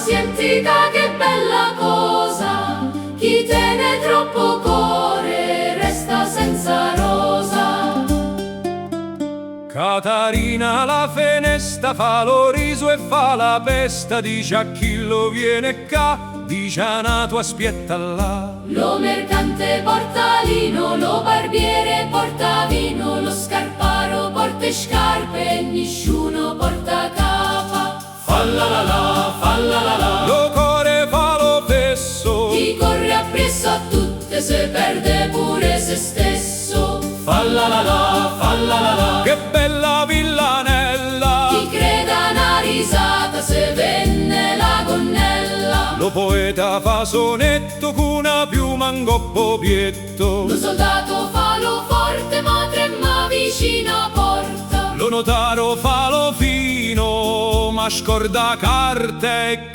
Sentita che bella cosa, chi tiene troppo cuore resta senza rosa. Catarina la fenesta fa lo riso e fa la pesta, dice a chi lo viene qua, dice a nato aspetta là. Lo mercante porta lino, lo barbiere porta vino, lo scarparo porta scarpe e nessuno porta capa. Falla la la, lo core fa lo fesso, Chi corre appresso a tutte se perde pure se stesso. falla la la, che bella villanella. Chi creda una risata se venne la gonnella. Lo poeta fa sonetto con una piuma in coppo pietto. Lo soldato fa lo forte ma trema vicino a porta. Lo notaro fa lo fino, ma scorda carte e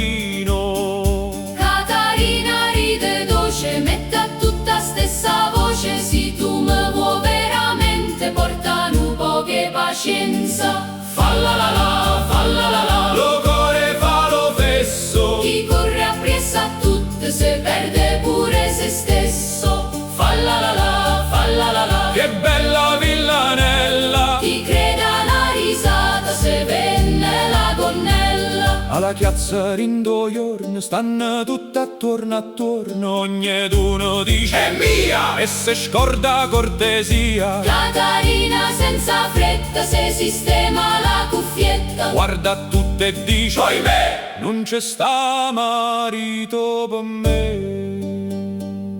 calamarino. Catarina ride dolce, mette a tutta stessa voce. Se tu mi vuoi veramente porta un po' che pazienza. Falla la la, lo core fa lo fesso. Chi corre appresso a tutte se perde pure se stesso. Falla la la, che bella villanella. Chi creda una risata se venne la gonnella. Alla piazza rindo giorno stanno tutte attorno, ognuno dice è mia e se scorda cortesia. Catarina senza fretta se sistema la cuffietta. Guarda tutte e dice ohimè, non c'è sta marito per me.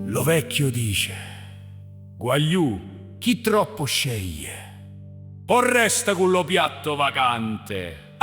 Lo vecchio dice guagliù, chi troppo sceglie o resta con lo piatto vacante.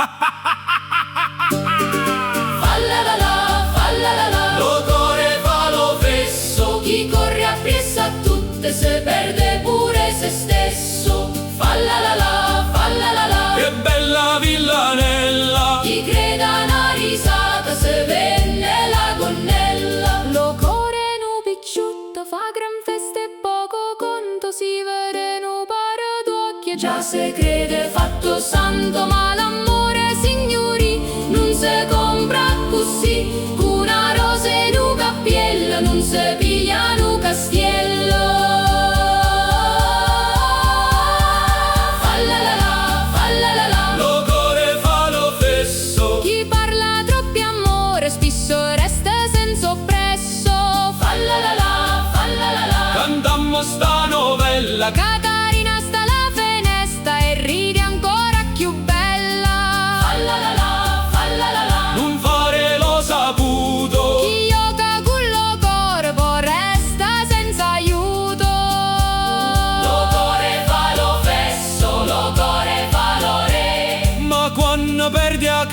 Falla la la, Lo core fa lo fesso, chi corre appresso a tutte se perde pure se stesso. Falla la la, che bella villanella. chi creda una risata se venne la gonnella. Lo core nu picciutto fa gran festa e poco conto, si vede nu pare d'occhio. Già se crede fatto santo, ma l'amore signori non se compra così. Una rosa e un cappiello non se piglia un castiello. Falla la la, Lo core fa lo fesso, chi parla troppi amore spesso resta senza oppresso. Falla la la, cantammo sta novella. Catarina sta alla finestra e ride ancora più bella. Falla la la, Non fare lo saputo, chi gioca con lo corpo resta senza aiuto. Lo core fa lo fesso, lo core fa lo re. ma quando perdi a